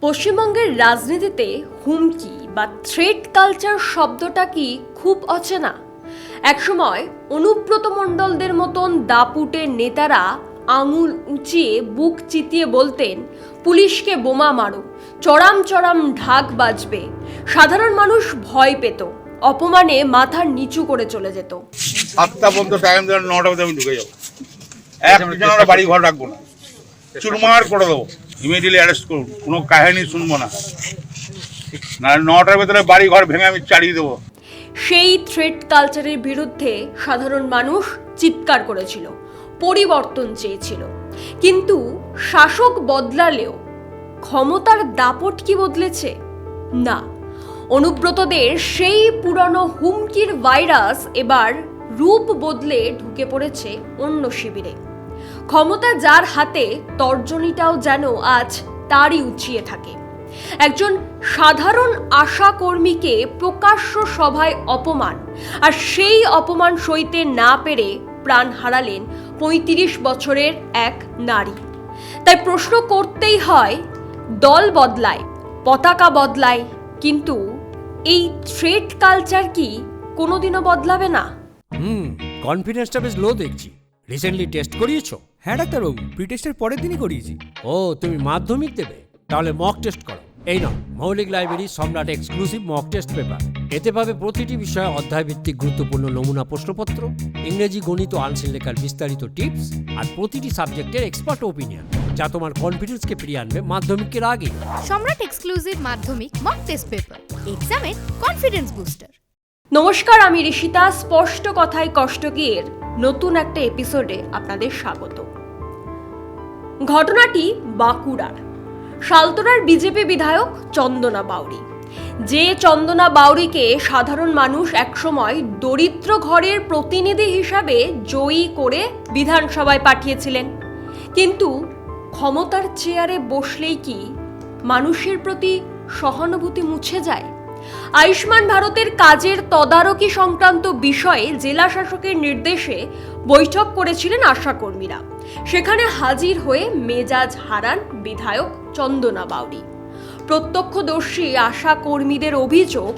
পশ্চিমবঙ্গের রাজনীতিতে হুমকি বা থ্রেট কালচার শব্দটা কি খুব অচেনা? একসময় অনুব্রত মণ্ডলদের মতন দাপুটে নেতারা আঙুল উঁচিয়ে বুক চিতিয়ে বলতেন, পুলিশকে বোমা মারো, চড়াম চড়াম ঢাক বাজবে। সাধারণ মানুষ ভয় পেত, অপমানে মাথা নিচু করে চলে যেত। 7টা পর্যন্ত টাইম দেওয়ার, 9টা পর্যন্ত আমি ঢুকে যাবো। একজন আমরা বাড়ি ঘর রাখবো না, চুরমার করে দেবো, ইমিডিয়েটলি অ্যারেস্ট করুন, কোনো কাহিনী শুনবো না, না 9টার ভেতরে বাড়ি ঘর ভেঙে আমি চালিয়ে দেবো। সেই থ্রেট কালচারের বিরুদ্ধে সাধারণ মানুষ চিৎকার করেছিল, পরিবর্তন চেয়েছিল। কিন্তু শাসক বদলালেও ক্ষমতার দাপট কি বদলেছে? না, অনুব্রতদের সেই পুরনো হুমকির ভাইরাস এবার রূপ বদলে ঢুকে পড়েছে অন্য শিবিরে। ক্ষমতা যার হাতে, তর্জনীটাও যেন আজ তারই উঁচিয়ে থাকে। একজন সাধারণ আশা কর্মীকে প্রকাশ্য সভায় অপমান, আর সেই অপমান সইতে না পেরে প্রাণ হারালেন ৩৫ বছরের এক নারী। তাই প্রশ্ন করতেই হয়, দল বদলায়, পতাকা বদলায়, কিন্তু এই থ্রেট কালচার কি কোনোদিনও বদলাবে না? কনফিডেন্সটা বেশ লো দেখছি। রিসেন্টলি টেস্ট করিয়েছো? হ্যাঁ ডাক্তারবাবু, প্রি টেস্টের পরের দিনই করিয়েছি। ও, তুমি মাধ্যমিক দেবে? তাহলে মক টেস্ট করো। এই নাও মৌলিক লাইব্রেরি সম্রাট এক্সক্লুসিভ মক টেস্ট পেপার। এতে পাবে প্রতিটি বিষয়ে অধ্যায়ভিত্তিক গুরুত্বপূর্ণ নমুনা প্রশ্নপত্র, ইংরেজি, গণিত, আনসিল লেখার বিস্তারিত টিপস, আর প্রতিটি সাবজেক্টের এক্সপার্ট ওপিনিয়ন, যা তোমার কনফিডেন্সকে ফিরিয়ে আনবে মাধ্যমিকের আগে। সম্রাট এক্সক্লুসিভ মাধ্যমিক মক টেস্ট পেপার, এক্সামের কনফিডেন্স বুস্টার। নমস্কার, আমি ঋষিতা। স্পষ্ট কথায় কষ্টকীর নতুন একটা এপিসোডে আপনাদের স্বাগত। ঘটনাটি বাঁকুড়ার শালতোরার বিজেপি বিধায়ক চন্দনা বাউরি। যে চন্দনা বাউরিকে সাধারণ মানুষ একসময় দরিদ্র ঘরের প্রতিনিধি হিসাবে জয়ী করে বিধানসভায় পাঠিয়েছিলেন। কিন্তু ক্ষমতার চেয়ারে বসলেই কি মানুষের প্রতি সহানুভূতি মুছে যায়? আয়ুষ্মান ভারতের কাজের তদারকি সংক্রান্ত বিষয়ে জেলা শাসকের নির্দেশে বৈঠক করেছিলেন আশাকর্মীরা। সেখানে হাজির হয়ে মেজাজ হারান বিধায়ক চন্দনা বাউরি। প্রত্যক্ষদর্শী আশা কর্মীদের অভিযোগ,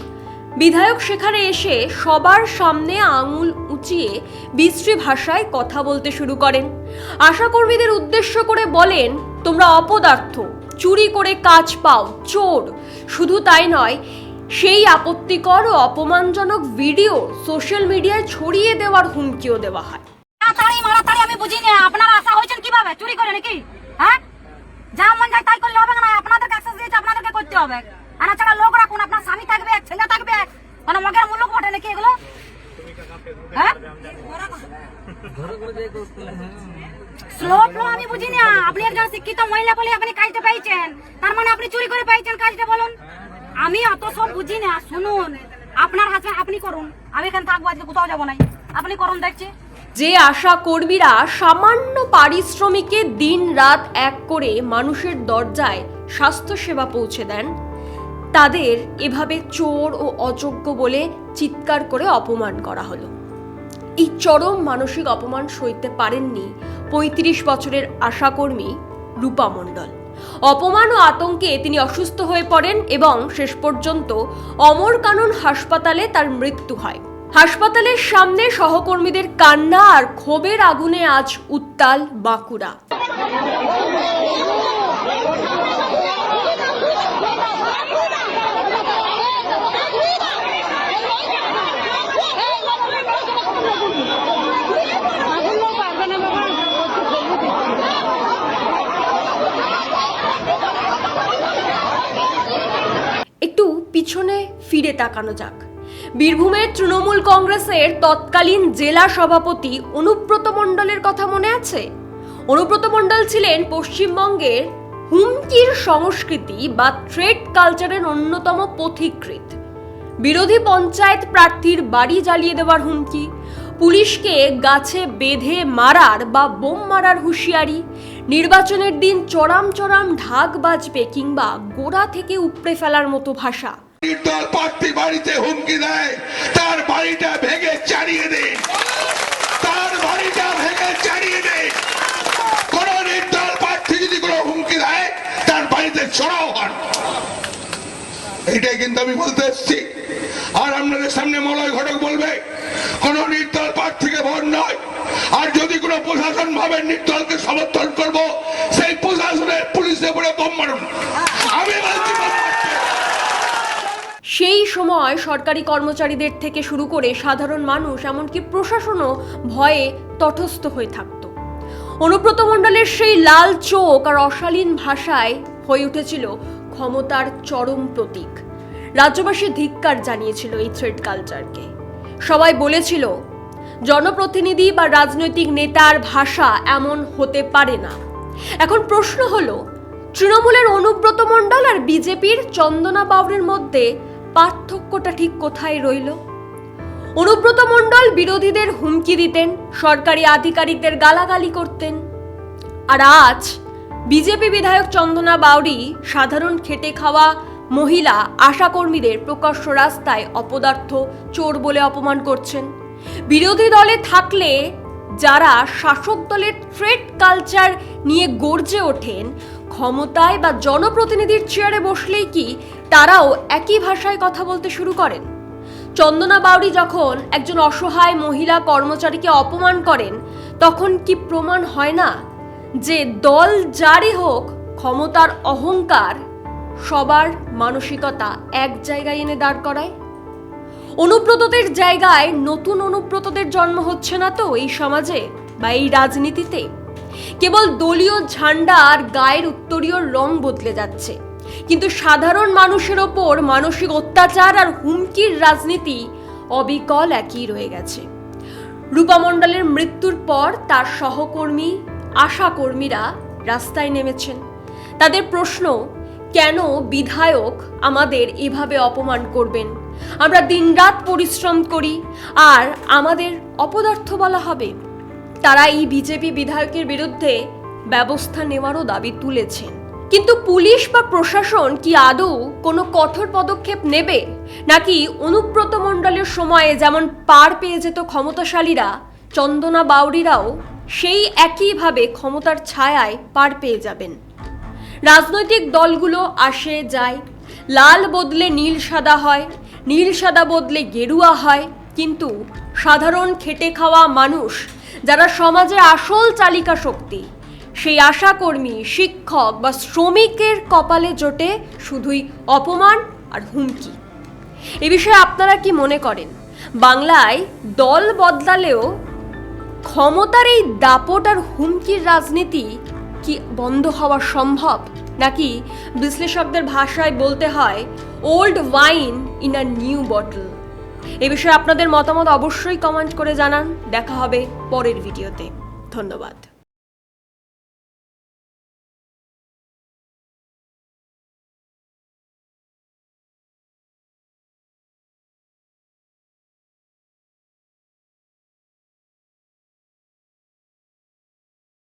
বিধায়ক সেখানে এসে সবার সামনে আঙুল উঁচিয়ে বিশ্রী ভাষায় কথা বলতে শুরু করেন। আশা কর্মীদের উদ্দেশ্য করে বলেন, তোমরা অপদার্থ, চুরি করে কাজ পাও, চোর। শুধু তাই নয়, সেই আপত্তিকর ও অপমানজনক ভিডিও সোশ্যাল মিডিয়ায় ছড়িয়ে দেওয়ার হুমকিও দেওয়া হয়। আমি বুঝি না, আপনারা আশা হয়েছেন কিভাবে? চুরি করে নাকি? হ্যাঁ, যা মন যায় তাই করলে হবে না। আপনাদের কাছে দিয়েছে, আপনাদেরকে করতে হবে। আনা ছাড়া লোক রাখুন, আপনার স্বামী থাকবে, ছেলে থাকবে, মানে মগের মুলুক বটে নাকি এগুলো? হ্যাঁ, স্লো আমি বুঝি না। আপনি একজন শিক্ষিত মহিলা বলে আপনি কাজটা পাইছেন, তার মানে আপনি চুরি করে পাইছেন কাজটা, বলুন। আমি অত সব বুঝি না। শুনুন, আপনার হাজবেন্ড আপনি করুন, আমি এখানে থাকবো, আজকে কোথাও যাবো নাই, আপনি করুন। দেখছি যে আশা কর্মীরা সামান্য পারিশ্রমিকে দিন রাত এক করে মানুষের দরজায় স্বাস্থ্যসেবা পৌঁছে দেন, তাদের এভাবে চোর ও অযোগ্য বলে চিৎকার করে অপমান করা হলো। এই চরম মানসিক অপমান সইতে পারেননি ৩৫ বছরের আশাকর্মী রূপা মণ্ডল। অপমান ও আতঙ্কে তিনি অসুস্থ হয়ে পড়েন এবং শেষ পর্যন্ত অমর কানন হাসপাতালে তার মৃত্যু হয়। হাসপাতালের সামনে সহকর্মীদের কান্না আর ক্ষোভের আগুনে আজ উত্তাল বাঁকুড়া। একটু পিছনে ফিরে তাকানো যাক। বীরভূমের তৃণমূল কংগ্রেসের তৎকালীন জেলা সভাপতি অনুব্রত মণ্ডলের কথা মনে আছে? অনুব্রত মণ্ডল ছিলেন পশ্চিমবঙ্গের হুমকির সংস্কৃতি বা থ্রেট কালচারের অন্যতম পথিকৃৎ। বিরোধী পঞ্চায়েত প্রার্থীর বাড়ি জ্বালিয়ে দেওয়ার হুমকি, পুলিশকে গাছে বেঁধে মারার বা বোম মারার হুঁশিয়ারি, নির্বাচনের দিন চড়াম চড়াম ঢাক বাজবে কিংবা গোড়া থেকে উপড়ে ফেলার মতো ভাষা। দল প্রার্থী বাড়িতে হুমকি দেয়, তার বাড়িটা ভেঙে চালিয়ে দে, তার বাড়িটা ভেঙে চালিয়ে দে। কোন নির্দল প্রার্থী যদি কোনো হুমকি দেয়, তার বাড়িতে চড়াও হন। এটাই কিন্তু আমি বলতে এসেছি। আর আপনাদের সামনে মলয় ঘটক বলবে কোন নির্দল প্রার্থীকে ভোট নয়, আর যদি কোনো প্রশাসন ভাবে নির্দলকে সমর্থন করব, সেই প্রশাসনের পুলিশের উপরে বোম মারুন। আমি বলছি সেই সময় সরকারি কর্মচারীদের থেকে শুরু করে সাধারণ মানুষ, এমনকি প্রশাসনও ভয়ে তটস্থ হয়ে থাকত। অনুব্রত মণ্ডলের সেই লাল চোখ আর অশালীন ভাষায় হয়ে উঠেছিল ক্ষমতার চরম প্রতীক। রাজ্যবাসী ধিক্কার জানিয়েছিল এই থ্রেড কালচারকে। সবাই বলেছিল জনপ্রতিনিধি বা রাজনৈতিক নেতার ভাষা এমন হতে পারে না। এখন প্রশ্ন হলো, তৃণমূলের অনুব্রত মণ্ডল আর বিজেপির চন্দনা বাউরির মধ্যে পার্থক্যটা ঠিক কোথায় রইল? অনুব্রত মণ্ডল বিরোধীদের হুমকি দিতেন, সরকারি আধিকারিকদের গালাগালি করতেন, আর আজ বিজেপি বিধায়ক চন্দনা বাউরি সাধারণ খেটে খাওয়া মহিলা আশাকর্মীদের প্রকাশ্য রাস্তায় অপদার্থ, চোর বলে অপমান করছেন। বিরোধী দলে থাকলে যারা শাসক দলের থ্রেড কালচার নিয়ে গর্জে ওঠেন, ক্ষমতায় বা জনপ্রতিনিধির চেয়ারে বসলেই কি তারাও একই ভাষায় কথা বলতে শুরু করেন? চন্দনা বাউরি যখন একজন অসহায় মহিলা কর্মচারীকে অপমান করেন, তখন কি প্রমাণ হয় না যে দল যারই হোক, ক্ষমতার অহংকার সবার মানসিকতা এক জায়গায় এনে দাঁড় করায়? অনুব্রতদের জায়গায় নতুন অনুব্রতদের জন্ম হচ্ছে না তো এই সমাজে বা এই রাজনীতিতে? কেবল দলীয় ঝান্ডা আর গায়ের উত্তরীয় রং বদলে যাচ্ছে, কিন্তু সাধারণ মানুষের ওপর মানসিক অত্যাচার আর হুমকির রাজনীতি অবিকল একই রয়ে গেছে। রূপা মণ্ডলের মৃত্যুর পর তার সহকর্মী, আশাকর্মীরা রাস্তায় নেমেছেন। তাদের প্রশ্ন, কেন বিধায়ক আমাদের এভাবে অপমান করবেন? আমরা দিনরাত পরিশ্রম করি আর আমাদের অপদার্থ বলা হবে? তারা এই বিজেপি বিধায়কের বিরুদ্ধে ব্যবস্থা নেওয়ারও দাবি তুলেছেন। কিন্তু পুলিশ বা প্রশাসন কি আদৌ কোনো কঠোর পদক্ষেপ নেবে, নাকি অনুব্রত মণ্ডলের সময়ে যেমন পার পেয়ে যেত ক্ষমতাশালীরা, চন্দনা বাউরিরাও সেই একইভাবে ক্ষমতার ছায়ায় পার পেয়ে যাবেন? রাজনৈতিক দলগুলো আসে যায়, লাল বদলে নীল সাদা হয়, নীল সাদা বদলে গেরুয়া হয়, কিন্তু সাধারণ খেটে খাওয়া মানুষ, যারা সমাজে আসল চালিকা শক্তি, সেই আশাকর্মী, শিক্ষক বা শ্রমিকের কপালে জোটে শুধুই অপমান আর হুমকি। এ বিষয়ে আপনারা কি মনে করেন? বাংলায় দল বদলালেও ক্ষমতার এই দাপট আর হুমকির রাজনীতি কি বন্ধ হওয়া সম্ভব, নাকি বিশ্লেষকদের ভাষায় বলতে হয় old wine in a new bottle? এ বিষয়ে আপনাদের মতামত অবশ্যই কমেন্ট করে জানান। দেখা হবে পরের ভিডিওতে। ধন্যবাদ।